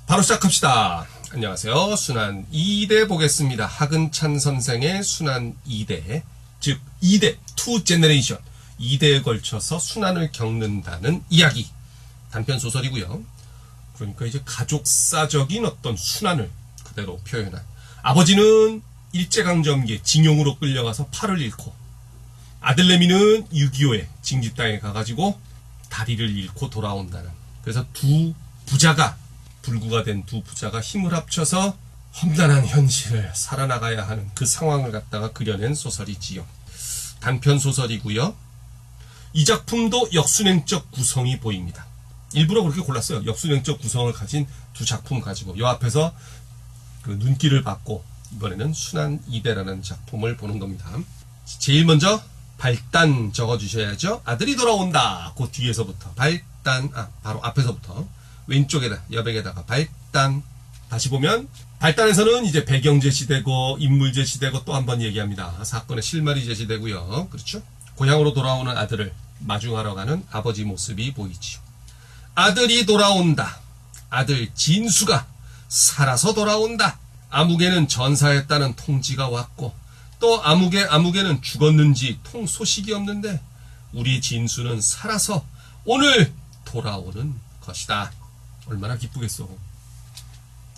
바로 시작합시다. 안녕하세요. 순환 2대 보겠습니다. 하근찬 선생의 순환 2대, 즉 2대, 2 제너레이션, 2대에 걸쳐서 순환을 겪는다는 이야기. 단편 소설이고요. 그러니까 이제 가족사적인 어떤 순환을 그대로 표현한. 아버지는 일제강점기에 징용으로 끌려가서 팔을 잃고, 아들내미는 6.25에 징집당에 가가지고 다리를 잃고 돌아온다는. 그래서 두 부자가, 불구가 된 두 부자가 힘을 합쳐서 험난한 현실을 살아나가야 하는 그 상황을 갖다가 그려낸 소설이지요. 단편 소설이고요. 이 작품도 역순행적 구성이 보입니다. 일부러 그렇게 골랐어요. 역순행적 구성을 가진 두 작품 가지고 요 앞에서 그 눈길을 받고 이번에는 순환 2대라는 작품을 보는 겁니다. 제일 먼저 발단 적어주셔야죠. 아들이 돌아온다. 그 뒤에서부터 발단, 바로 앞에서부터 왼쪽에다, 여백에다가 발단. 다시 보면 발단에서는 이제 배경 제시되고 인물 제시되고 또 한 번 얘기합니다. 사건의 실마리 제시되고요. 그렇죠? 고향으로 돌아오는 아들을 마중하러 가는 아버지 모습이 보이지요. 아들이 돌아온다. 아들 진수가 살아서 돌아온다. 아무개는 전사했다는 통지가 왔고 또 아무개는 죽었는지 통 소식이 없는데 우리 진수는 살아서 오늘 돌아오는 것이다. 얼마나 기쁘겠어.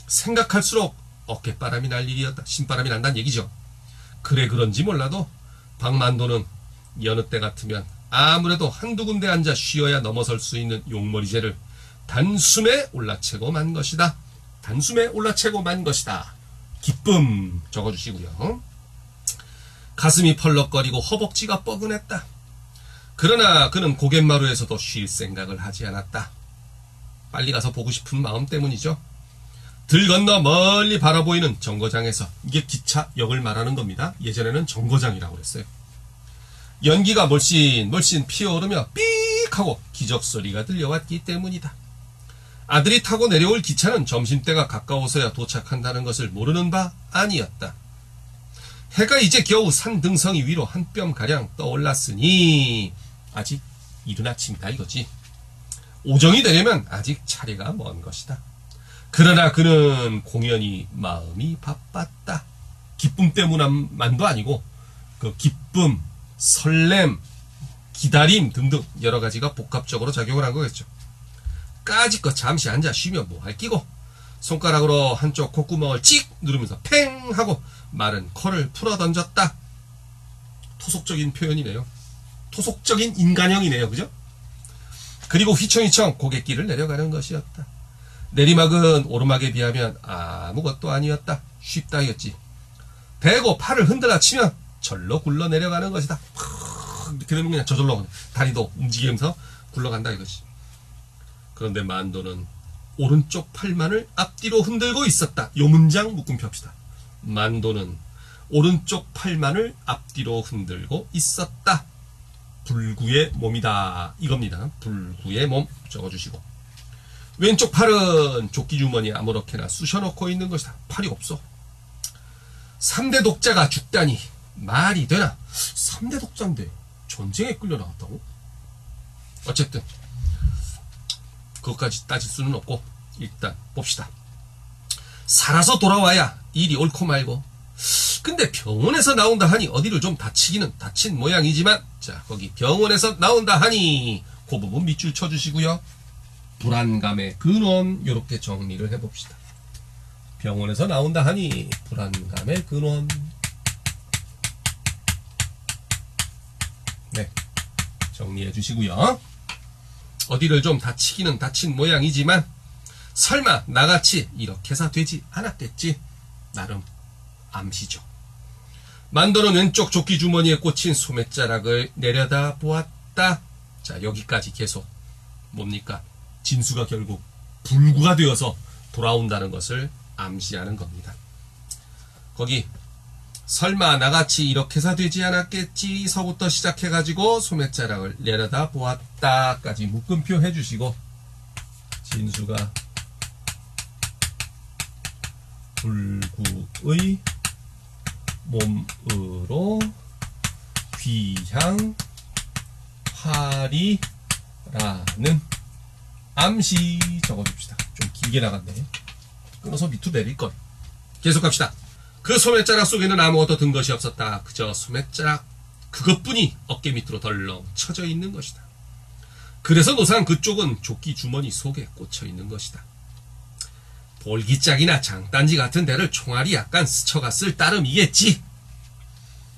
생각할수록 어깨바람이 날 일이었다. 신바람이 난다는 얘기죠. 그래 그런지 몰라도 박만도는 여느 때 같으면 아무래도 한두 군데 앉아 쉬어야 넘어설 수 있는 용머리제를 단숨에 올라채고 만 것이다. 단숨에 올라채고 만 것이다. 기쁨 적어주시고요. 가슴이 펄럭거리고 허벅지가 뻐근했다. 그러나 그는 고갯마루에서도 쉴 생각을 하지 않았다. 빨리 가서 보고 싶은 마음 때문이죠. 들 건너 멀리 바라보이는 정거장에서, 이게 기차역을 말하는 겁니다. 예전에는 정거장이라고 그랬어요. 연기가 몰씬 피어오르며 삑 하고 기적소리가 들려왔기 때문이다. 아들이 타고 내려올 기차는 점심때가 가까워서야 도착한다는 것을 모르는 바 아니었다. 해가 이제 겨우 산 등성이 위로 한 뼘가량 떠올랐으니 아직 이른 아침이다 이거지. 오정이 되려면 아직 차례가 먼 것이다. 그러나 그는 공연히 마음이 바빴다. 기쁨 때문만도 아니고 그 기쁨, 설렘, 기다림 등등 여러 가지가 복합적으로 작용을 한 거겠죠. 까짓것 잠시 앉아 쉬면 뭐 할 끼고 손가락으로 한쪽 콧구멍을 찍 누르면서 팽 하고 마른 코를 풀어 던졌다. 토속적인 표현이네요. 토속적인 인간형이네요. 그죠? 그리고 휘청휘청 고갯길을 내려가는 것이었다. 내리막은 오르막에 비하면 아무것도 아니었다. 쉽다 이었지. 배고 팔을 흔들어 치면 절로 굴러 내려가는 것이다. 이렇게 되면 그냥 저절로 다리도 움직이면서 굴러간다 이것이. 그런데 만도는 오른쪽 팔만을 앞뒤로 흔들고 있었다. 요 문장 묶음표 합시다. 만도는 오른쪽 팔만을 앞뒤로 흔들고 있었다. 불구의 몸이다 이겁니다. 불구의 몸 적어주시고, 왼쪽 팔은 조끼주머니에 아무렇게나 쑤셔놓고 있는 것이다. 팔이 없어. 3대 독자가 죽다니 말이 되나. 3대 독자인데 전쟁에 끌려나갔다고? 어쨌든 그것까지 따질 수는 없고 일단 봅시다. 살아서 돌아와야 일이 옳고 말고. 근데 병원에서 나온다 하니 어디를 좀 다치기는 다친 모양이지만, 자 거기 병원에서 나온다 하니 그 부분 밑줄 쳐주시고요. 불안감의 근원 요렇게 정리를 해봅시다. 병원에서 나온다 하니 불안감의 근원. 네, 정리해 주시고요. 어디를 좀 다치기는 다친 모양이지만 설마 나같이 이렇게 해서 되지 않았겠지. 나름 암시죠. 만도는 왼쪽 조끼 주머니에 꽂힌 소매자락을 내려다 보았다. 자 여기까지 계속 뭡니까? 진수가 결국 불구가 되어서 돌아온다는 것을 암시하는 겁니다. 거기 설마 나같이 이렇게 해서 되지 않았겠지 서부터 시작해가지고 소매자락을 내려다 보았다까지 묶음표 해주시고, 진수가 불구의 몸으로 귀향 팔이 라는 암시 적어줍시다. 좀 길게 나갔네. 끊어서 밑으로 내릴걸. 계속 갑시다. 그 소매자락 속에는 아무것도 든 것이 없었다. 그저 소매자락 그것뿐이 어깨 밑으로 덜렁 쳐져 있는 것이다. 그래서 노상 그쪽은 조끼 주머니 속에 꽂혀 있는 것이다. 볼기짝이나 장단지 같은 데를 총알이 약간 스쳐갔을 따름이겠지.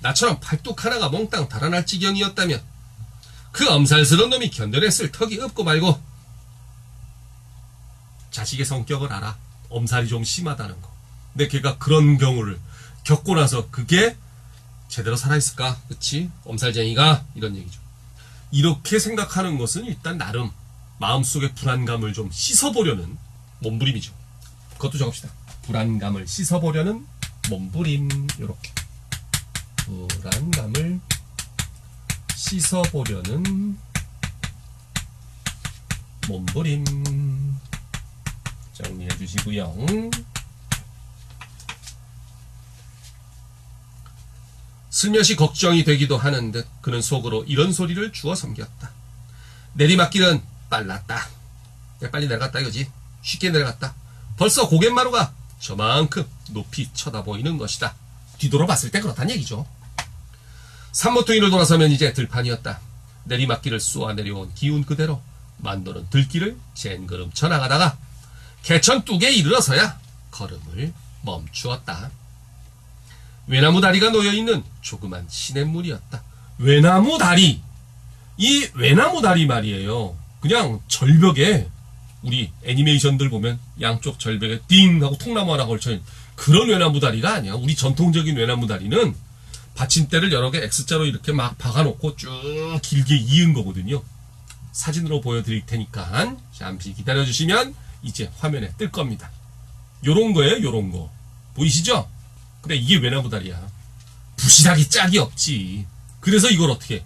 나처럼 팔뚝 하나가 몽땅 달아날 지경이었다면 그 엄살스러운 놈이 견뎌냈을 턱이 없고 말고. 자식의 성격을 알아. 엄살이 좀 심하다는 거. 근데 걔가 그런 경우를 겪고 나서 그게 제대로 살아있을까? 그치? 엄살쟁이가? 이런 얘기죠. 이렇게 생각하는 것은 일단 나름 마음속의 불안감을 좀 씻어보려는 몸부림이죠. 그것도 적읍시다. 불안감을 씻어보려는 몸부림. 요렇게 불안감을 씻어보려는 몸부림 정리해 주시고요. 슬며시 걱정이 되기도 하는 듯 그는 속으로 이런 소리를 주워 섬겼다. 내리막길은 빨랐다. 빨리 내려갔다 이거지. 쉽게 내려갔다. 벌써 고갯마루가 저만큼 높이 쳐다보이는 것이다. 뒤돌아봤을 때 그렇단 얘기죠. 산모퉁이를 돌아서면 이제 들판이었다. 내리막길을 쏘아 내려온 기운 그대로 만도는 들길을 젠걸음 쳐나가다가 개천 뚝에 이르러서야 걸음을 멈추었다. 외나무 다리가 놓여있는 조그만 시냇물이었다. 외나무 다리! 이 외나무 다리 말이에요. 그냥 절벽에 우리 애니메이션들 보면 양쪽 절벽에 띵 하고 통나무 하나 걸쳐있는 그런 외나무 다리가 아니야. 우리 전통적인 외나무 다리는 받침대를 여러 개 X자로 이렇게 막 박아놓고 쭉 길게 이은 거거든요. 사진으로 보여드릴 테니까 잠시 기다려주시면 이제 화면에 뜰 겁니다. 요런 거예요. 요런 거. 보이시죠? 근데 이게 외나무 다리야. 부실하기 짝이 없지. 그래서 이걸 어떻게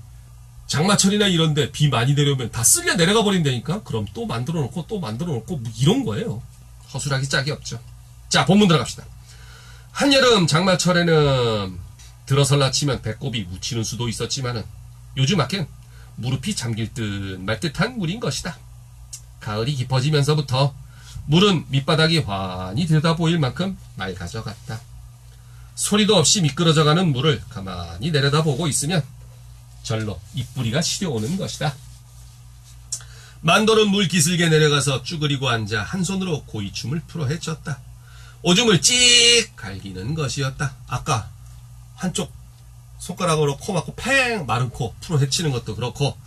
장마철이나 이런데 비 많이 내려오면 다 쓸려 내려가 버린다니까. 그럼 또 만들어 놓고 또 만들어 놓고 뭐 이런 거예요. 허술하기 짝이 없죠. 자, 본문 들어갑시다. 한여름 장마철에는 들어설라 치면 배꼽이 묻히는 수도 있었지만은 요즘 밖엔 무릎이 잠길 듯 말 듯한 물인 것이다. 가을이 깊어지면서부터 물은 밑바닥이 환히 들여다 보일 만큼 맑아져갔다. 소리도 없이 미끄러져가는 물을 가만히 내려다보고 있으면 절로 입뿌리가 시려오는 것이다. 만도는 물 기슭에 내려가서 쭈그리고 앉아 한 손으로 고이춤을 풀어 헤쳤다. 오줌을 찍 갈기는 것이었다. 아까 한쪽 손가락으로 코 막고 팽 마른 코 풀어 헤치는 것도 그렇고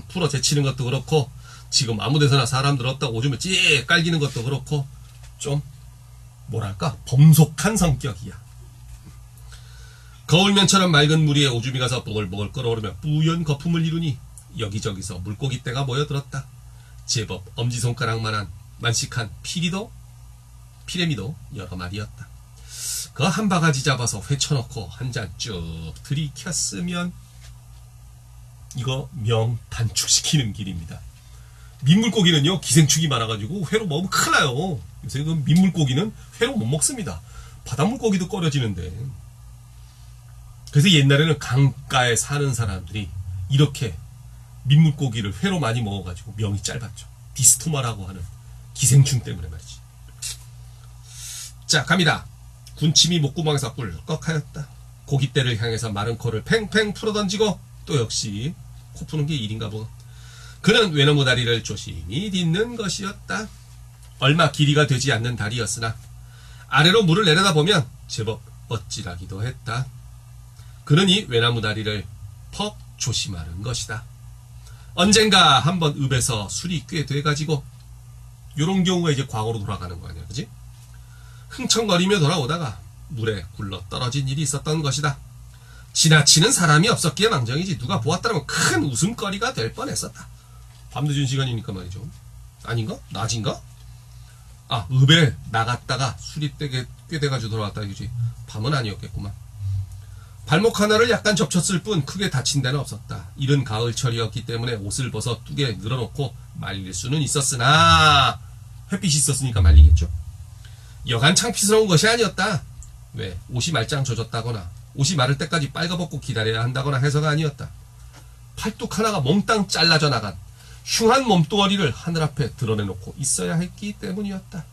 풀어 제치는 것도 그렇고 지금 아무데서나 사람들 없다고 오줌을 찍 갈기는 것도 그렇고 좀 뭐랄까 범속한 성격이야. 거울면처럼 맑은 물 위에 오줌이 가서 보글보글 끓어오르며 뿌연 거품을 이루니 여기저기서 물고기떼가 모여들었다. 제법 엄지손가락만한 만식한 피레미도 여러 마리였다. 그 한 바가지 잡아서 회쳐놓고 한 잔 쭉 들이켰으면 이거 명 단축시키는 길입니다. 민물고기는요 기생충이 많아가지고 회로 먹으면 큰일 나요. 요새 그 민물고기는 회로 못 먹습니다. 바닷물고기도 꺼려지는데. 그래서 옛날에는 강가에 사는 사람들이 이렇게 민물고기를 회로 많이 먹어가지고 명이 짧았죠. 디스토마라고 하는 기생충 때문에 말이지. 자, 갑니다. 군침이 목구멍에서 꿀꺽하였다. 고깃대를 향해서 마른 코를 팽팽 풀어던지고 또 역시 코 푸는 게 일인가 보고. 그는 외나무 다리를 조심히 딛는 것이었다. 얼마 길이가 되지 않는 다리였으나 아래로 물을 내려다보면 제법 어찔하기도 했다. 그는 이 외나무 다리를 퍽 조심하는 것이다. 언젠가 한번 읍에서 술이 꽤 돼가지고 요런 경우가 이제 과거로 돌아가는 거 아니야, 그지? 흥청거리며 돌아오다가 물에 굴러 떨어진 일이 있었던 것이다. 지나치는 사람이 없었기에 망정이지 누가 보았다면 큰 웃음거리가 될 뻔했었다. 밤늦은 시간이니까 말이죠. 아닌가? 낮인가? 아, 읍에 나갔다가 술이 꽤 돼가지고 돌아왔다 이거지. 밤은 아니었겠구만. 발목 하나를 약간 접쳤을 뿐 크게 다친 데는 없었다. 이른 가을철이었기 때문에 옷을 벗어 뚝에 늘어놓고 말릴 수는 있었으나 햇빛이 있었으니까 말리겠죠. 여간 창피스러운 것이 아니었다. 왜? 옷이 말짱 젖었다거나 옷이 마를 때까지 빨가벗고 기다려야 한다거나 해서가 아니었다. 팔뚝 하나가 몽땅 잘라져 나간 흉한 몸뚱어리를 하늘 앞에 드러내놓고 있어야 했기 때문이었다.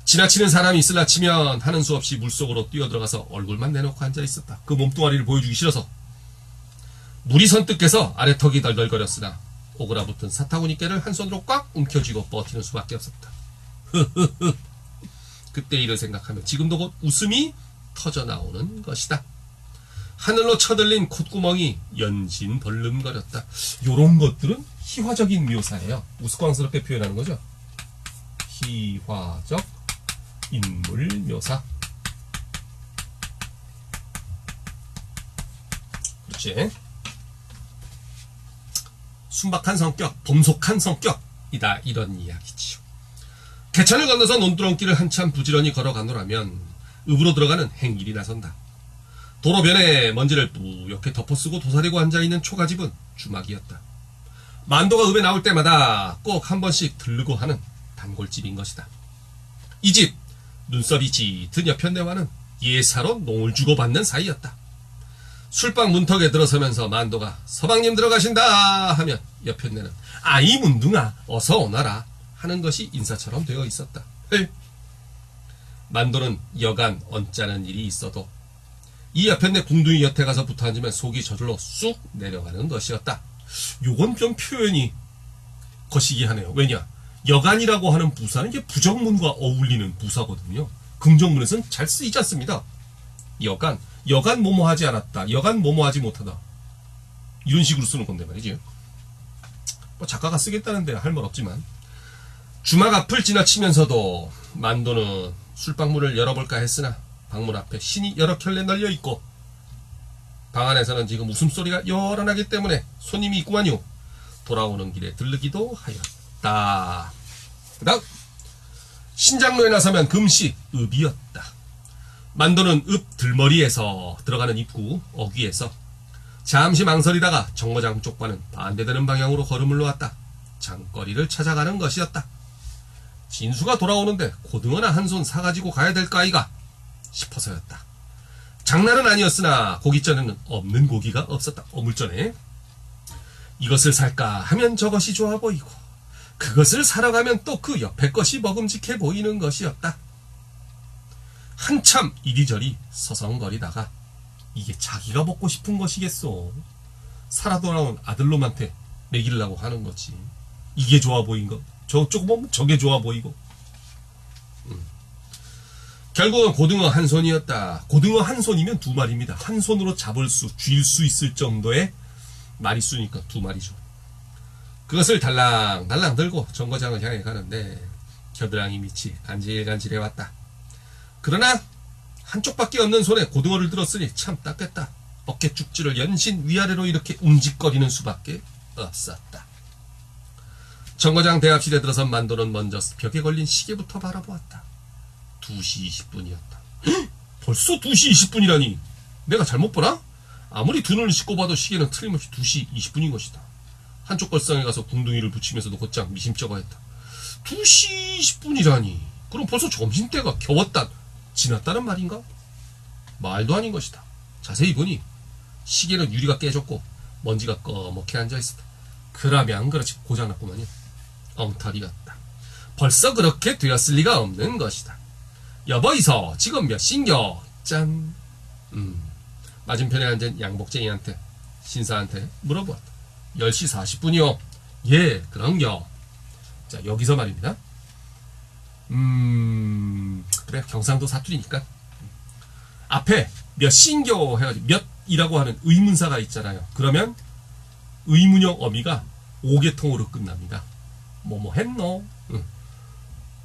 지나치는 사람이 있을라 치면 하는 수 없이 물속으로 뛰어들어가서 얼굴만 내놓고 앉아있었다. 그 몸뚱아리를 보여주기 싫어서. 물이 선뜻해서 아래턱이 덜덜거렸으나 오그라붙은 사타구니깨를 한 손으로 꽉 움켜쥐고 버티는 수밖에 없었다. 그때 일을 생각하면 지금도 곧 웃음이 터져나오는 것이다. 하늘로 쳐들린 콧구멍이 연신 벌름거렸다. 요런 것들은 희화적인 묘사예요. 우스꽝스럽게 표현하는 거죠. 희화적 인물 묘사. 그렇지. 순박한 성격, 범속한 성격이다. 이런 이야기지요. 개천을 건너서 논두렁길을 한참 부지런히 걸어가노라면 읍으로 들어가는 행길이 나선다. 도로변에 먼지를 뿌옇게 덮어쓰고 도사리고 앉아있는 초가집은 주막이었다. 만도가 읍에 나올 때마다 꼭 한 번씩 들르고 하는 단골집인 것이다. 이 집 눈썹이 짙은 여편네와는 예사로 농을 주고받는 사이였다. 술방 문턱에 들어서면서 만도가 서방님 들어가신다 하면 여편네는 아이 문둥아 어서 오너라 하는 것이 인사처럼 되어 있었다. 만도는 여간 언짢은 일이 있어도 이 여편네 궁둥이 곁에 가서 붙어 앉으면 속이 저절로 쑥 내려가는 것이었다. 요건 좀 표현이 거시기하네요. 왜냐? 여간이라고 하는 부사는 이게 부정문과 어울리는 부사거든요. 긍정문에서는 잘 쓰이지 않습니다. 여간 뭐뭐 하지 않았다. 여간 뭐뭐 하지 못하다. 이런 식으로 쓰는 건데 말이지. 뭐 작가가 쓰겠다는데 할 말 없지만. 주막 앞을 지나치면서도 만도는 술방문을 열어볼까 했으나 방문 앞에 신이 여러 켤레 널려있고 방 안에서는 지금 웃음소리가 요란하기 때문에 손님이 있구만요. 돌아오는 길에 들르기도 하였다. 그 다음 신장로에 나서면 금시 읍이었다. 만도는 읍 들머리에서 들어가는 입구 어귀에서 잠시 망설이다가 정거장 쪽과는 반대되는 방향으로 걸음을 놓았다. 장거리를 찾아가는 것이었다. 진수가 돌아오는데 고등어나 한 손 사가지고 가야 될까 아이가 싶어서였다. 장날은 아니었으나 고깃전에는 없는 고기가 없었다. 어물전에 이것을 살까 하면 저것이 좋아 보이고 그것을 사러 가면 또 그 옆에 것이 먹음직해 보이는 것이었다. 한참 이리저리 서성거리다가 이게 자기가 먹고 싶은 것이겠소. 살아 돌아온 아들놈한테 먹이려고 하는 거지. 이게 좋아 보인 거. 저쪽 보면 저게 좋아 보이고. 결국은 고등어 한 손이었다. 고등어 한 손이면 두 마리입니다. 한 손으로 잡을 수, 쥘 수 있을 정도의 마리수니까 두 마리죠. 그것을 달랑달랑 들고 정거장을 향해 가는데 겨드랑이 밑이 간질간질해 왔다. 그러나 한쪽밖에 없는 손에 고등어를 들었으니 참 땄겠다. 어깨 쭉지를 연신 위아래로 이렇게 움직거리는 수밖에 없었다. 정거장 대합실에 들어선 만도는 먼저 벽에 걸린 시계부터 바라보았다. 2시 20분이었다. 벌써 2시 20분이라니 내가 잘못 보나? 아무리 두 눈을 씻고 봐도 시계는 틀림없이 2시 20분인 것이다. 한쪽 걸상에 가서 궁둥이를 붙이면서도 곧장 미심쩍어 했다. 2시 20분이라니 그럼 벌써 점심때가 겨웠다 지났다는 말인가? 말도 아닌 것이다. 자세히 보니 시계는 유리가 깨졌고 먼지가 꺼멓게 앉아있었다. 그러면 그렇지 고장났구만요. 엉터리 같다. 벌써 그렇게 되었을 리가 없는 것이다. 여보이서 지금 몇 시인겨? 짠. 맞은편에 앉은 양복쟁이한테 신사한테 물어보았다. 10시 40분이요. 예, 그런겨. 자, 여기서 말입니다. 그래, 경상도 사투리니까. 앞에 몇 시인겨 해가지고 몇이라고 하는 의문사가 있잖아요. 그러면 의문형 어미가 5개통으로 끝납니다. 뭐뭐 했노?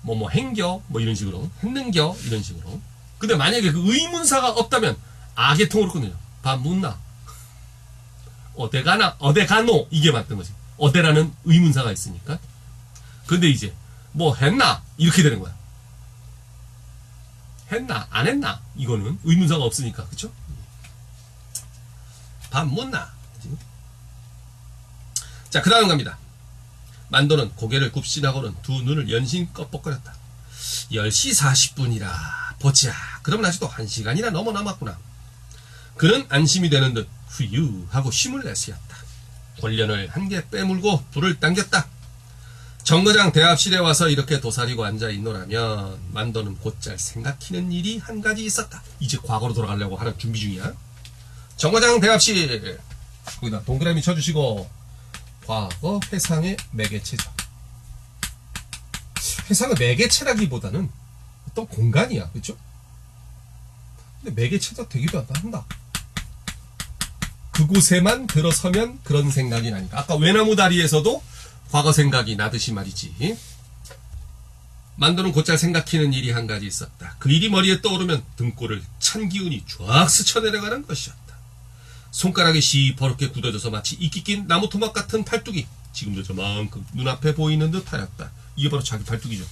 뭐뭐 행겨? 뭐 이런 식으로. 했는겨? 이런 식으로. 근데 만약에 그 의문사가 없다면 아개통으로 끝내요. 밥 묻나? 어데가나? 어데가노? 이게 맞던 거지. 어데라는 의문사가 있으니까. 근데 이제 뭐 했나? 이렇게 되는 거야. 했나? 안 했나? 이거는 의문사가 없으니까. 그쵸? 밥 묻나? 자, 그 다음 갑니다. 만도는 고개를 굽신하고는 두 눈을 연신 껌뻑거렸다. 10시 40분이라 보자. 그럼 아직도 1시간이나 넘어 남았구나. 그는 안심이 되는 듯 후유 하고 힘을 내쉬었다. 권련을 한 개 빼물고 불을 당겼다. 정거장 대합실에 와서 이렇게 도사리고 앉아있노라면 만도는 곧잘 생각히는 일이 한 가지 있었다. 이제 과거로 돌아가려고 하는 준비 중이야. 정거장 대합실, 거기다 동그라미 쳐주시고, 과거 회상의 매개체죠. 회상의 매개체라기보다는 어떤 공간이야, 그쵸? 근데 매개체도 되기도 한다. 그곳에만 들어서면 그런 생각이 나니까. 아까 외나무 다리에서도 과거 생각이 나듯이 말이지. 만도는 곧잘 생각히는 일이 한 가지 있었다. 그 일이 머리에 떠오르면 등골을 찬 기운이 쫙 스쳐내려가는 것이었다. 손가락이 시퍼렇게 굳어져서 마치 이끼 낀 나무 토막 같은 팔뚝이 지금도 저만큼 눈앞에 보이는 듯 하였다. 이게 바로 자기 팔뚝이죠.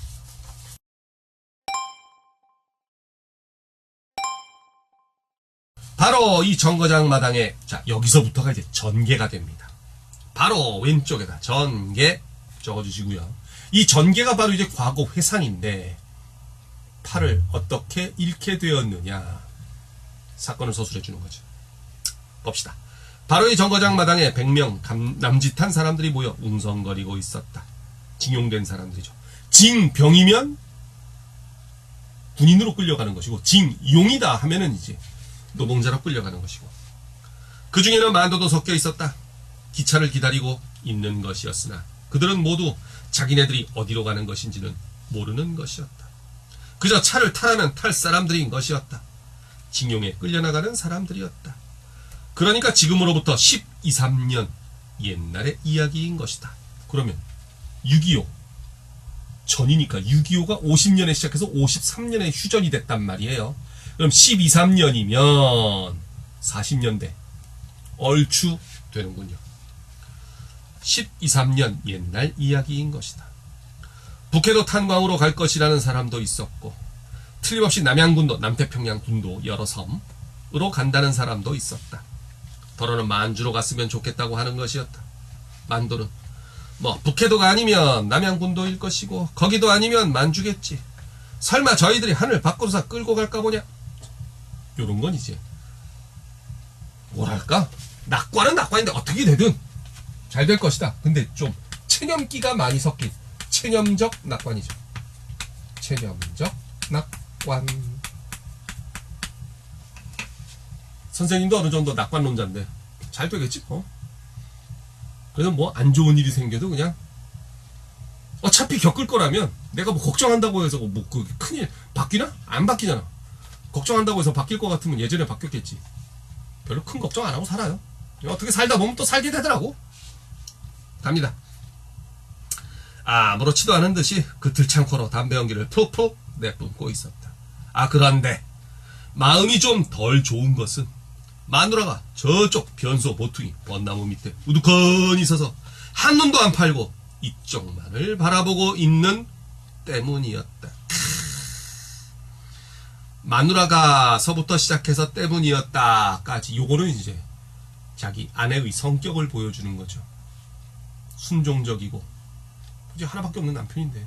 바로 이 정거장 마당에, 자, 여기서부터가 이제 전개가 됩니다. 바로 왼쪽에다 전개 적어주시고요. 이 전개가 바로 이제 과거 회상인데, 팔을 어떻게 잃게 되었느냐. 사건을 서술해주는 거죠. 봅시다. 바로 이 정거장 마당에 100명 남짓한 사람들이 모여 웅성거리고 있었다. 징용된 사람들이죠. 징병이면 군인으로 끌려가는 것이고, 징용이다 하면은 이제 노동자로 끌려가는 것이고, 그 중에는 만도도 섞여 있었다. 기차를 기다리고 있는 것이었으나 그들은 모두 자기네들이 어디로 가는 것인지는 모르는 것이었다. 그저 차를 타라면 탈 사람들인 것이었다. 징용에 끌려나가는 사람들이었다. 그러니까 지금으로부터 12, 13년 옛날의 이야기인 것이다. 그러면 6.25 전이니까 6.25가 50년에 시작해서 53년에 휴전이 됐단 말이에요. 그럼 12, 13년이면 40년대 얼추 되는군요. 12, 13년 옛날 이야기인 것이다. 북해도 탄광으로 갈 것이라는 사람도 있었고, 틀림없이 남양군도, 남태평양 군도 여러 섬으로 간다는 사람도 있었다. 더러는 만주로 갔으면 좋겠다고 하는 것이었다. 만도는 북해도가 아니면 남양군도일 것이고, 거기도 아니면 만주겠지. 설마 저희들이 하늘 밖으로서 끌고 갈까 보냐? 요런 건 이제 뭐랄까, 낙관은 낙관인데 어떻게 되든 잘 될 것이다. 근데 좀 체념기가 많이 섞인 체념적 낙관이죠. 체념적 낙관. 선생님도 어느 정도 낙관론자인데 잘 되겠지 뭐. 그래서 뭐 안 좋은 일이 생겨도 그냥 어차피 겪을 거라면, 내가 뭐 걱정한다고 해서 뭐 그 큰일 바뀌나? 안 바뀌잖아. 걱정한다고 해서 바뀔 것 같으면 예전에 바뀌었겠지. 별로 큰 걱정 안 하고 살아요. 어떻게 살다 보면 또 살게 되더라고. 갑니다. 아무렇지도 않은 듯이 그 들창코로 담배 연기를 푹푹 내뿜고 있었다. 그런데 마음이 좀 덜 좋은 것은 마누라가 저쪽 변소 보퉁이 벚나무 밑에 우두커니 서서 한눈도 안 팔고 이쪽만을 바라보고 있는 때문이었다. 마누라가 서부터 시작해서 때문이었다까지, 요거는 이제 자기 아내의 성격을 보여주는 거죠. 순종적이고, 이제 하나밖에 없는 남편인데,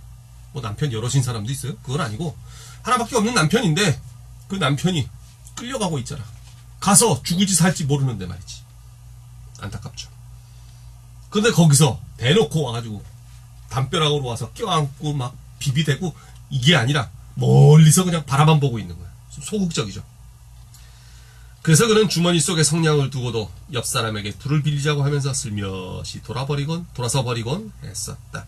뭐 남편 여럿인 사람도 있어요? 그건 아니고 하나밖에 없는 남편인데 그 남편이 끌려가고 있잖아. 가서 죽을지 살지 모르는데 말이지. 안타깝죠. 근데 거기서 대놓고 와가지고 담벼락으로 와서 껴안고 막 비비대고, 이게 아니라 멀리서 그냥 바라만 보고 있는 거야. 소극적이죠. 그래서 그는 주머니 속에 성냥을 두고도 옆 사람에게 불을 빌리자고 하면서 슬며시 돌아서 버리곤 했었다.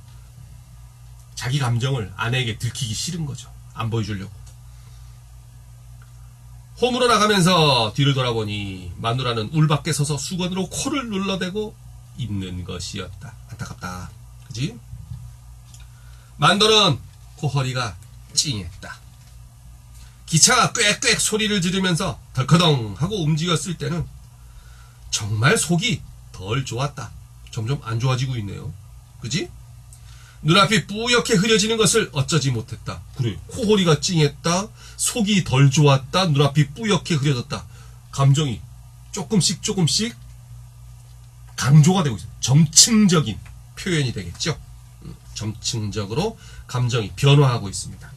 자기 감정을 아내에게 들키기 싫은 거죠. 안 보여주려고. 홈으로 나가면서 뒤를 돌아보니 마누라는 울 밖에 서서 수건으로 코를 눌러대고 있는 것이었다. 안타깝다. 그지? 만도는 코허리가 찡했다. 기차가 꽥꽥 소리를 지르면서 덜커덩 하고 움직였을 때는 정말 속이 덜 좋았다. 점점 안 좋아지고 있네요. 그지? 눈앞이 뿌옇게 흐려지는 것을 어쩌지 못했다. 그래, 코허리가 찡했다, 속이 덜 좋았다, 눈앞이 뿌옇게 흐려졌다. 감정이 조금씩 강조가 되고 있어요. 점층적인 표현이 되겠죠. 점층적으로 감정이 변화하고 있습니다.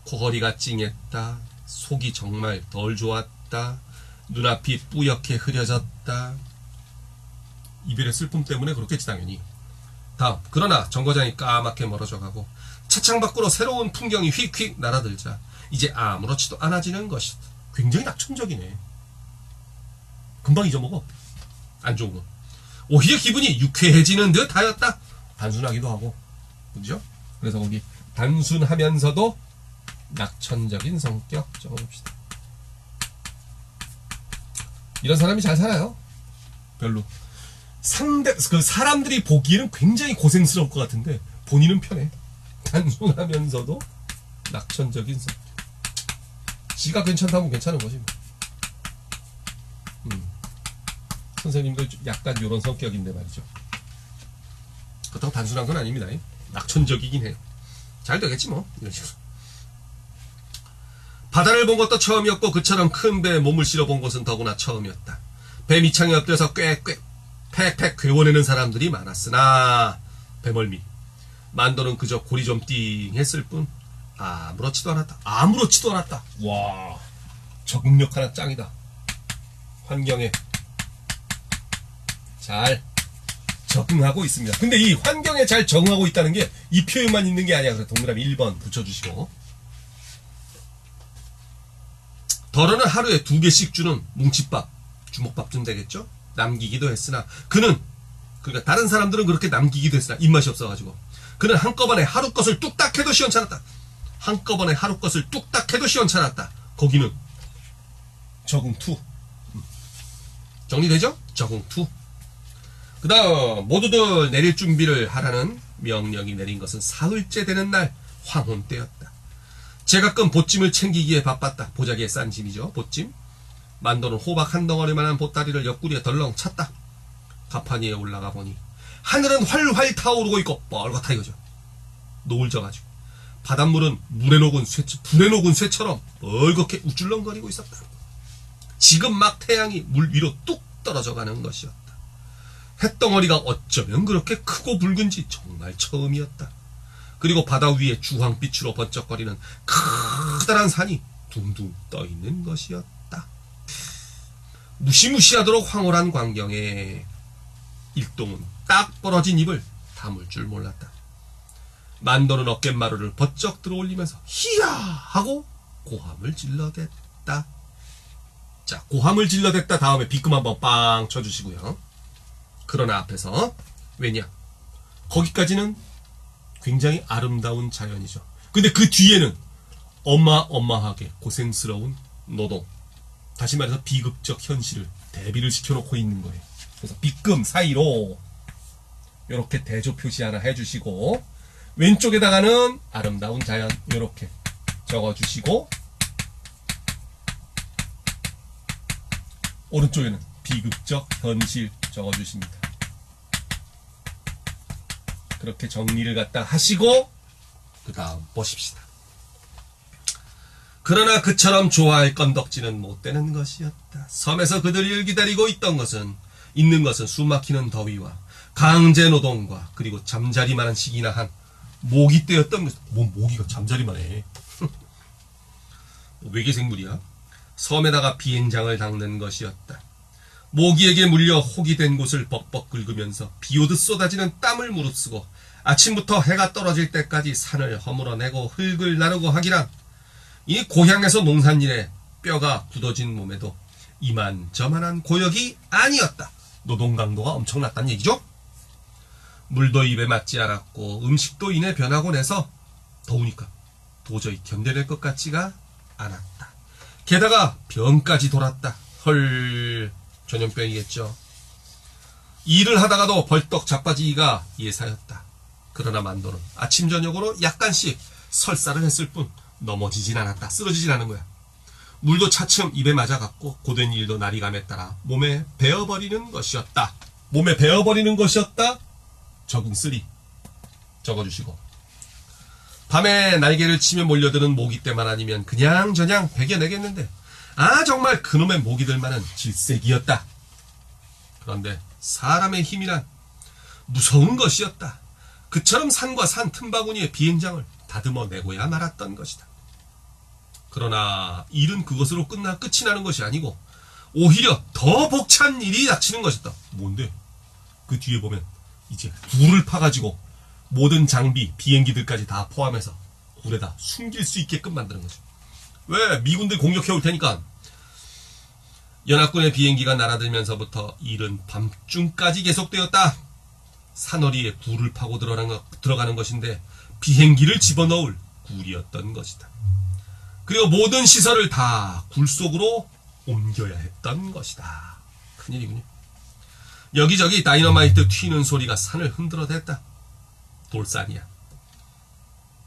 코허리가 찡했다, 속이 정말 덜 좋았다, 눈앞이 뿌옇게 흐려졌다. 이별의 슬픔 때문에 그렇겠지 당연히. 다음. 그러나 정거장이 까맣게 멀어져 가고 차창 밖으로 새로운 풍경이 휙휙 날아들자 이제 아무렇지도 않아지는 것이다. 굉장히 낙천적이네. 금방 잊어먹어. 안 좋은 건. 오히려 기분이 유쾌해지는 듯 하였다. 단순하기도 하고. 그죠? 그래서 거기 단순하면서도 낙천적인 성격 적어봅시다. 이런 사람이 잘 살아요. 별로. 그 사람들이 보기에는 굉장히 고생스러울 것 같은데 본인은 편해. 단순하면서도 낙천적인 성격. 지가 괜찮다면 괜찮은 거지 뭐. 선생님도 약간 이런 성격인데 말이죠. 그렇다고 단순한 건 아닙니다. 낙천적이긴 해요. 잘 되겠지 뭐. 이런 식으로. 바다를 본 것도 처음이었고 그처럼 큰 배에 몸을 실어본 것은 더구나 처음이었다. 배 밑창에 엎드려서 꽥꽥 팩팩 괴워내는 사람들이 많았으나 배멀미 만도는 그저 고리 좀 띵 했을 뿐 아무렇지도 않았다. 아무렇지도 않았다. 와, 적응력 하나 짱이다. 환경에 잘 적응하고 있습니다. 근데 이 환경에 잘 적응하고 있다는 게 이 표현만 있는 게 아니야. 그래서 동그라미 1번 붙여주시고, 덜어는 하루에 2개씩 주는 뭉칫밥, 주먹밥쯤 되겠죠? 남기기도 했으나 그는, 그러니까 다른 사람들은 그렇게 남기기도 했으나 입맛이 없어가지고 그는 한꺼번에 하루 것을 뚝딱 해도 시원찮았다. 한꺼번에 하루 것을 뚝딱 해도 시원찮았다. 거기는 적응2. 정리되죠? 적응2. 그 다음 모두들 내릴 준비를 하라는 명령이 내린 것은 사흘째 되는 날 황혼 때였다. 제가끔 보찜을 챙기기에 바빴다. 보자기에 싼 짐이죠. 보찜. 만도는 호박 한 덩어리만한 보따리를 옆구리에 덜렁 찼다. 가판 위에 올라가 보니 하늘은 활활 타오르고 있고 뻘겋다 이거죠. 노을 져가지고 바닷물은 불에 녹은 쇠처럼 뻘겋게 우쭐렁거리고 있었다. 지금 막 태양이 물 위로 뚝 떨어져 가는 것이었다. 햇덩어리가 어쩌면 그렇게 크고 붉은지 정말 처음이었다. 그리고 바다 위에 주황빛으로 번쩍거리는 커다란 산이 둥둥 떠있는 것이었다. 무시무시하도록 황홀한 광경에 일동은 딱 벌어진 입을 다물 줄 몰랐다. 만도는 어깨마루를 버쩍 들어올리면서 히야 하고 고함을 질러댔다. 자, 고함을 질러댔다 다음에 비끔 한번 빵 쳐주시고요. 그러나 앞에서, 왜냐, 거기까지는 굉장히 아름다운 자연이죠. 근데 그 뒤에는 어마어마하게 고생스러운 노동, 다시 말해서 비극적 현실을 대비를 시켜놓고 있는 거예요. 그래서 비끔 사이로 이렇게 대조 표시 하나 해주시고, 왼쪽에다가는 아름다운 자연 이렇게 적어주시고, 오른쪽에는 비극적 현실 적어주십니다. 그렇게 정리를 갖다 하시고 그 다음 보십시다. 그러나 그처럼 좋아할 건덕지는 못되는 것이었다. 섬에서 그들을 기다리고 있는 것은 숨막히는 더위와 강제노동과 그리고 잠자리만 한 시기나 한 모기 때였던 것이다. 뭔 모기가 잠자리만 해. 외계생물이야. 섬에다가 비행장을 닦는 것이었다. 모기에게 물려 혹이 된 곳을 벅벅 긁으면서 비오듯 쏟아지는 땀을 무릅쓰고 아침부터 해가 떨어질 때까지 산을 허물어내고 흙을 나르고 하기란 이 고향에서 농산일에 뼈가 굳어진 몸에도 이만저만한 고역이 아니었다. 노동 강도가 엄청났다는 얘기죠. 물도 입에 맞지 않았고 음식도 이내 변하곤 해서 더우니까 도저히 견뎌낼 것 같지가 않았다. 게다가 병까지 돌았다. 헐, 전염병이겠죠. 일을 하다가도 벌떡 자빠지기가 예사였다. 그러나 만도는 아침 저녁으로 약간씩 설사를 했을 뿐 넘어지진 않았다. 쓰러지진 않은 거야. 물도 차츰 입에 맞아갔고 고된 일도 날이 감에 따라 몸에 베어버리는 것이었다. 몸에 베어버리는 것이었다. 적응3 적어주시고, 밤에 날개를 치며 몰려드는 모기 때만 아니면 그냥저냥 베겨내겠는데 정말 그놈의 모기들만은 질색이었다. 그런데 사람의 힘이란 무서운 것이었다. 그처럼 산과 산 틈바구니의 비행장을 다듬어내고야 말았던 것이다. 그러나 일은 그것으로 끝이 나는 것이 아니고 오히려 더 벅찬 일이 닥치는 것이다. 뭔데? 그 뒤에 보면 이제 굴을 파가지고 모든 장비, 비행기들까지 다 포함해서 굴에다 숨길 수 있게끔 만드는 거죠. 왜? 미군들 공격해올 테니까. 연합군의 비행기가 날아들면서부터 이른 밤중까지 계속되었다. 산허리에 굴을 파고 들어가는 것인데 비행기를 집어넣을 굴이었던 것이다. 그리고 모든 시설을 다 굴 속으로 옮겨야 했던 것이다. 큰일이군요. 여기저기 다이너마이트 튀는 소리가 산을 흔들어댔다. 돌산이야.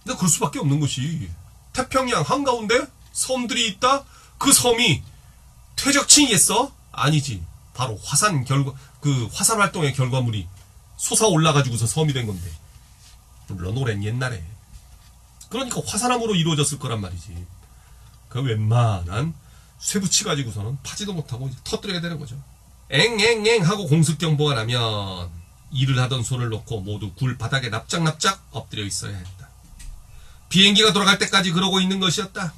근데 그럴 수밖에 없는 것이 태평양 한가운데 섬들이 있다? 그 섬이 퇴적층이겠어? 아니지. 바로 화산 활동의 결과물이 솟아올라가지고서 섬이 된 건데. 물론 오랜 옛날에. 그러니까 화산암으로 이루어졌을 거란 말이지. 그 웬만한 쇠붙이 가지고서는 파지도 못하고 이제 터뜨려야 되는 거죠. 앵앵앵 하고 공습경보가 나면 일을 하던 손을 놓고 모두 굴 바닥에 납작납작 엎드려 있어야 했다. 비행기가 돌아갈 때까지 그러고 있는 것이었다.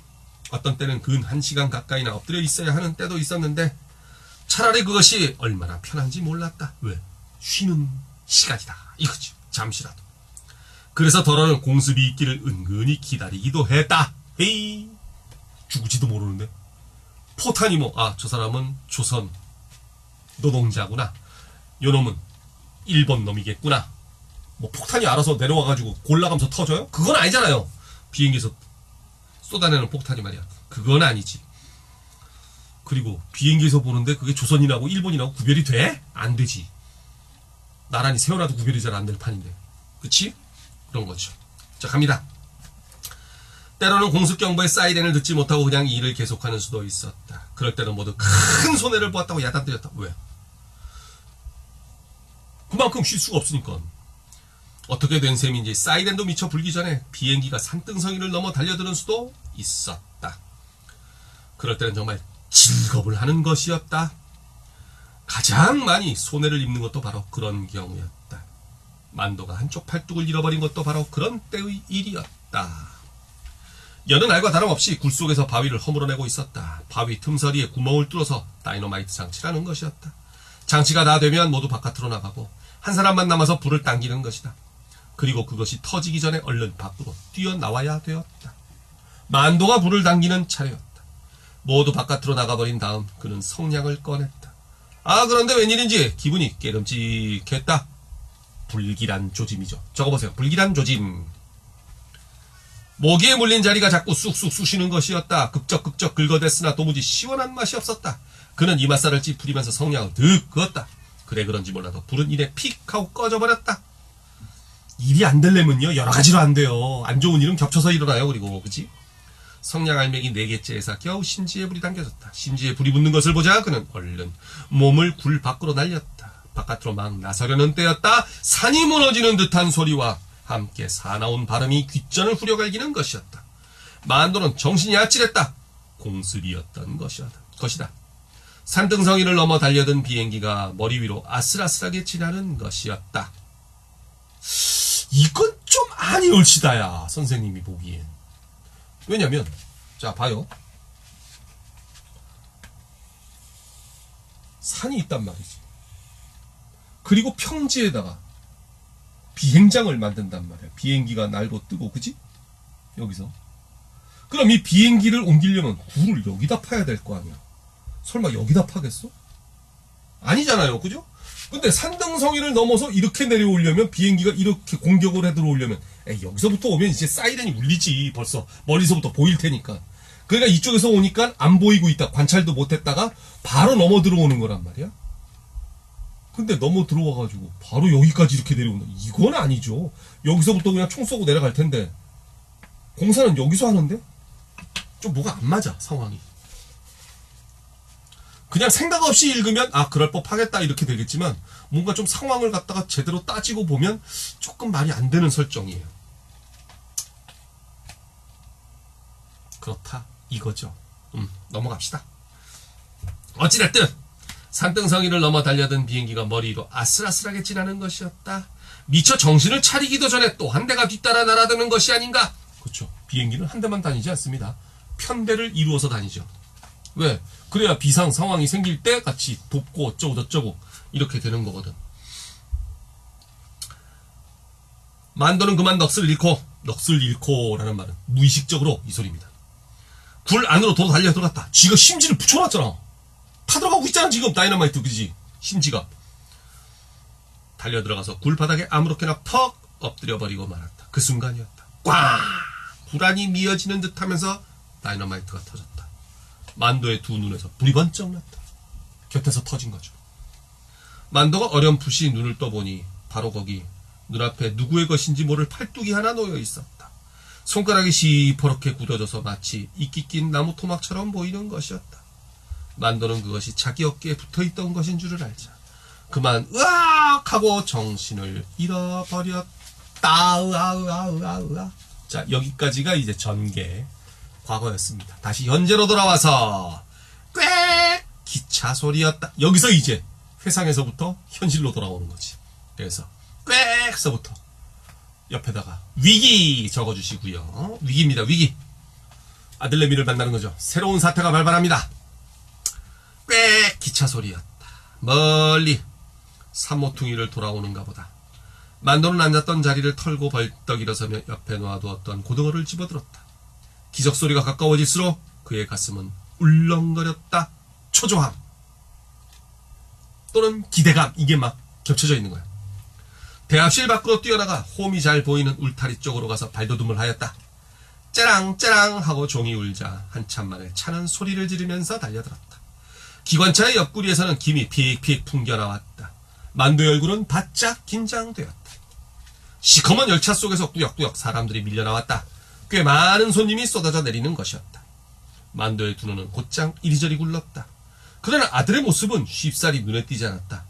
어떤 때는 근 1시간 가까이나 엎드려 있어야 하는 때도 있었는데 차라리 그것이 얼마나 편한지 몰랐다. 왜? 쉬는 시간이다. 이거지. 잠시라도. 그래서 더러는 공습이 있기를 은근히 기다리기도 했다. 헤이. 죽을지도 모르는데. 포탄이 저 사람은 조선 노동자구나. 요놈은 일본 놈이겠구나. 폭탄이 알아서 내려와가지고 골라가면서 터져요? 그건 아니잖아요. 비행기에서 쏟아내는 폭탄이 말이야. 그건 아니지. 그리고 비행기에서 보는데 그게 조선이라고 일본이라고 구별이 돼? 안 되지. 나란히 세워놔도 구별이 잘 안 될 판인데. 그치? 그런 거죠. 자, 갑니다. 때로는 공습경보의 사이렌을 듣지 못하고 그냥 일을 계속하는 수도 있었다. 그럴 때는 모두 큰 손해를 보았다고 야단뜨렸다. 왜? 그만큼 쉴 수가 없으니까. 어떻게 된 셈인지 사이렌도 미처 불기 전에 비행기가 산등성이를 넘어 달려드는 수도 있었다. 그럴 때는 정말 즐겁을 하는 것이었다. 가장 많이 손해를 입는 것도 바로 그런 경우였다. 만도가 한쪽 팔뚝을 잃어버린 것도 바로 그런 때의 일이었다. 여느 날과 다름없이 굴 속에서 바위를 허물어내고 있었다. 바위 틈서리에 구멍을 뚫어서 다이너마이트 장치라는 것이었다. 장치가 다 되면 모두 바깥으로 나가고 한 사람만 남아서 불을 당기는 것이다. 그리고 그것이 터지기 전에 얼른 밖으로 뛰어나와야 되었다. 만도가 불을 당기는 차례였다. 모두 바깥으로 나가버린 다음 그는 성냥을 꺼냈다. 그런데 웬일인지 기분이 깨름직했다. 불길한 조짐이죠. 적어보세요. 불길한 조짐. 모기에 물린 자리가 자꾸 쑥쑥 쑤시는 것이었다. 급적급적 긁어댔으나 도무지 시원한 맛이 없었다. 그는 이맛살을 찌푸리면서 성냥을 득 그었다. 그래 그런지 몰라도 불은 이래 픽 하고 꺼져버렸다. 일이 안 되려면요 여러 가지로 안 돼요. 안 좋은 일은 겹쳐서 일어나요. 그리고 그치? 성냥 알맹이 4개째에서 겨우 심지에 불이 당겨졌다. 심지에 불이 붙는 것을 보자 그는 얼른 몸을 굴 밖으로 날렸다. 바깥으로 막 나서려는 때였다. 산이 무너지는 듯한 소리와 함께 사나운 발음이 귓전을 후려갈기는 것이었다. 만도는 정신이 아찔했다. 공습이었던 것이다. 산등성이를 넘어 달려든 비행기가 머리 위로 아슬아슬하게 지나는 것이었다. 이건 좀 아니 옳시다야. 선생님이 보기엔. 왜냐면 자 봐요. 산이 있단 말이지. 그리고 평지에다가 비행장을 만든단 말이야. 비행기가 날고 뜨고 그지? 여기서. 그럼 이 비행기를 옮기려면 굴을 여기다 파야 될 거 아니야. 설마 여기다 파겠어? 아니잖아요. 그죠? 근데 산등성이를 넘어서 이렇게 내려오려면 비행기가 이렇게 공격을 해 들어오려면 여기서부터 오면 이제 사이렌이 울리지. 벌써 멀리서부터 보일 테니까. 그러니까 이쪽에서 오니까 안 보이고 있다. 관찰도 못했다가 바로 넘어 들어오는 거란 말이야. 근데 넘어 들어와가지고 바로 여기까지 이렇게 내려온다. 이건 아니죠. 여기서부터 그냥 총 쏘고 내려갈 텐데 공사는 여기서 하는데 좀 뭐가 안 맞아 상황이. 그냥 생각 없이 읽으면 그럴 법하겠다 이렇게 되겠지만 뭔가 좀 상황을 갖다가 제대로 따지고 보면 조금 말이 안 되는 설정이에요. 그렇다 이거죠. 넘어갑시다. 어찌됐든 산등성이를 넘어 달려든 비행기가 머리 위로 아슬아슬하게 지나는 것이었다. 미처 정신을 차리기도 전에 또 한 대가 뒤따라 날아드는 것이 아닌가. 그렇죠. 비행기는 한 대만 다니지 않습니다. 편대를 이루어서 다니죠. 왜? 그래야 비상 상황이 생길 때 같이 돕고 어쩌고 저쩌고 이렇게 되는 거거든. 만도는 그만 넋을 잃고라는 말은 무의식적으로 이 소리입니다. 굴 안으로 도로 달려 들어갔다. 쥐가 심지를 붙여놨잖아. 타들어가고 있잖아 지금 다이너마이트 그지? 심지가 달려 들어가서 굴 바닥에 아무렇게나 퍽 엎드려 버리고 말았다. 그 순간이었다. 꽝! 불안이 미어지는 듯하면서 다이너마이트가 터졌다. 만도의 두 눈에서 불이 번쩍 났다. 곁에서 터진 거죠. 만도가 어렴풋이 눈을 떠보니 바로 거기 눈앞에 누구의 것인지 모를 팔뚝이 하나 놓여 있었다. 손가락이 시퍼렇게 굳어져서 마치 이끼 낀 나무 토막처럼 보이는 것이었다. 만도는 그것이 자기 어깨에 붙어있던 것인 줄을 알자 그만 으악 하고 정신을 잃어버렸다. 으아. 자, 여기까지가 이제 전개 과거였습니다. 다시 현재로 돌아와서 꽥 기차 소리였다. 여기서 이제 회상에서부터 현실로 돌아오는 거지. 그래서 꽥서부터 옆에다가 위기 적어주시고요. 위기입니다. 위기. 아들내미를 만나는 거죠. 새로운 사태가 발발합니다. 꽥 기차 소리였다. 멀리 산모퉁이를 돌아오는가 보다. 만도는 앉았던 자리를 털고 벌떡 일어서며 옆에 놓아두었던 고등어를 집어들었다. 기적소리가 가까워질수록 그의 가슴은 울렁거렸다. 초조함 또는 기대감, 이게 막 겹쳐져 있는 거야. 대합실 밖으로 뛰어나가 홈이 잘 보이는 울타리 쪽으로 가서 발돋움을 하였다. 짜랑짜랑 하고 종이 울자 한참 만에 차는 소리를 지르면서 달려들었다. 기관차의 옆구리에서는 김이 픽픽 풍겨나왔다. 만도의 얼굴은 바짝 긴장되었다. 시커먼 열차 속에서 꾸역꾸역 사람들이 밀려나왔다. 꽤 많은 손님이 쏟아져 내리는 것이었다. 만도의 두 눈은 곧장 이리저리 굴렀다. 그러나 아들의 모습은 쉽사리 눈에 띄지 않았다.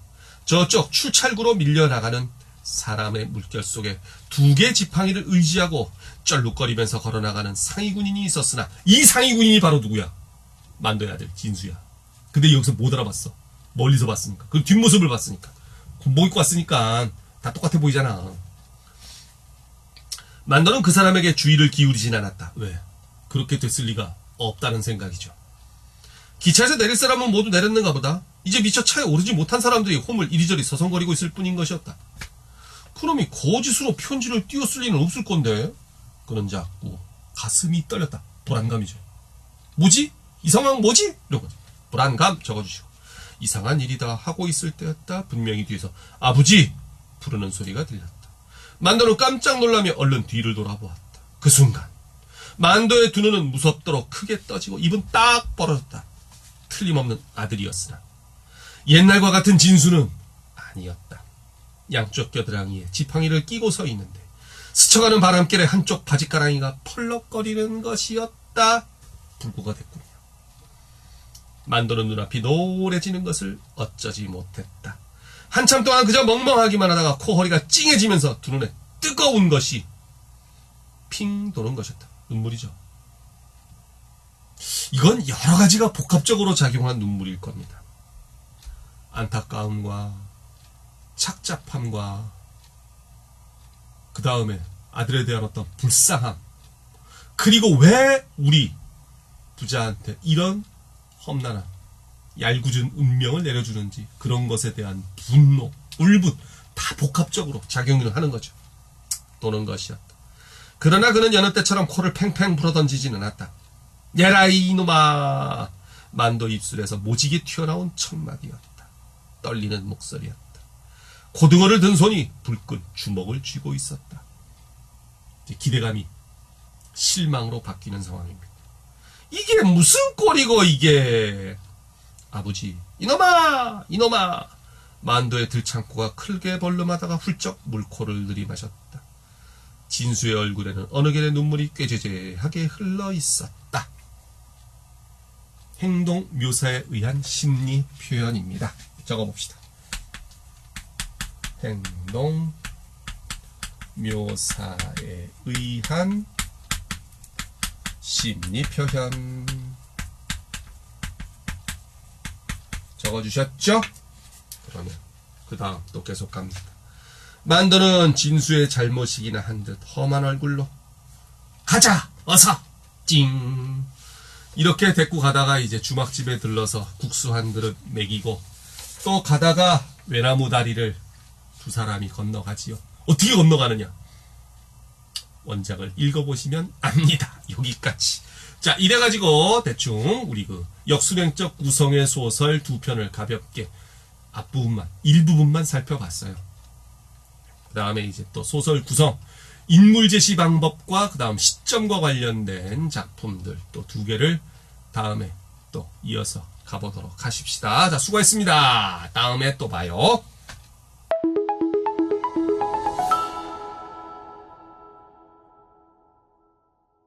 저쪽 출찰구로 밀려나가는 사람의 물결 속에 두 개의 지팡이를 의지하고 쩔룩거리면서 걸어나가는 상위군인이 있었으나 이 상위군인이 바로 누구야? 만도의 아들 진수야. 근데 여기서 못 알아봤어. 멀리서 봤으니까. 그 뒷모습을 봤으니까. 뭐 입고 왔으니까 다 똑같아 보이잖아. 만도는 그 사람에게 주의를 기울이진 않았다. 왜? 그렇게 됐을 리가 없다는 생각이죠. 기차에서 내릴 사람은 모두 내렸는가 보다. 이제 미처 차에 오르지 못한 사람들이 홈을 이리저리 서성거리고 있을 뿐인 것이었다. 그놈이 거짓으로 편지를 띄웠을 리는 없을 건데. 그는 자꾸 가슴이 떨렸다. 불안감이죠. 뭐지? 이 상황 뭐지? 이러고 불안감 적어주시고. 이상한 일이다 하고 있을 때였다. 분명히 뒤에서 아버지! 부르는 소리가 들렸다. 만도는 깜짝 놀라며 얼른 뒤를 돌아보았다. 그 순간 만도의 두 눈은 무섭도록 크게 떠지고 입은 딱 벌어졌다. 틀림없는 아들이었으나 옛날과 같은 진수는 아니었다. 양쪽 겨드랑이에 지팡이를 끼고 서 있는데 스쳐가는 바람결에 한쪽 바지가랑이가 펄럭거리는 것이었다. 불구가 됐군요. 만도는 눈앞이 노래지는 것을 어쩌지 못했다. 한참 동안 그저 멍멍하기만 하다가 코허리가 찡해지면서 두 눈에 뜨거운 것이 핑 도는 것이었다. 눈물이죠. 이건 여러 가지가 복합적으로 작용한 눈물일 겁니다. 안타까움과 착잡함과 그 다음에 아들에 대한 어떤 불쌍함, 그리고 왜 우리 부자한테 이런 험난한 얄궂은 운명을 내려주는지 그런 것에 대한 분노, 울분 다 복합적으로 작용을 하는 거죠. 도는 것이었다. 그러나 그는 여느 때처럼 코를 팽팽 불어던지지는 않았다. 얘라이 이놈아. 만도 입술에서 모지게 튀어나온 첫마디였다. 떨리는 목소리였다. 고등어를 든 손이 불끈 주먹을 쥐고 있었다. 기대감이 실망으로 바뀌는 상황입니다. 이게 무슨 꼴이고 이게. 아버지, 이놈아! 이놈아! 만도의 들창고가 크게 벌름하다가 훌쩍 물코를 들이마셨다. 진수의 얼굴에는 어느 결의 눈물이 꾀죄죄하게 흘러 있었다. 행동 묘사에 의한 심리 표현입니다. 적어봅시다. 행동 묘사에 의한 심리 표현. 적어주셨죠? 그러면 그 다음 또 계속 갑니다. 만도는 진수의 잘못이기나 한 듯 험한 얼굴로 가자! 어서! 찡! 이렇게 데리고 가다가 이제 주막집에 들러서 국수 한 그릇 먹이고 또 가다가 외나무 다리를 두 사람이 건너가지요. 어떻게 건너가느냐? 원작을 읽어보시면 압니다. 여기까지. 자, 이래가지고 대충 우리 그 역수행적 구성의 소설 두 편을 가볍게 앞부분만, 일부분만 살펴봤어요. 그 다음에 이제 또 소설 구성, 인물 제시 방법과 그 다음 시점과 관련된 작품들 또 두 개를 다음에 또 이어서 가보도록 하십시다. 자, 수고했습니다. 다음에 또 봐요.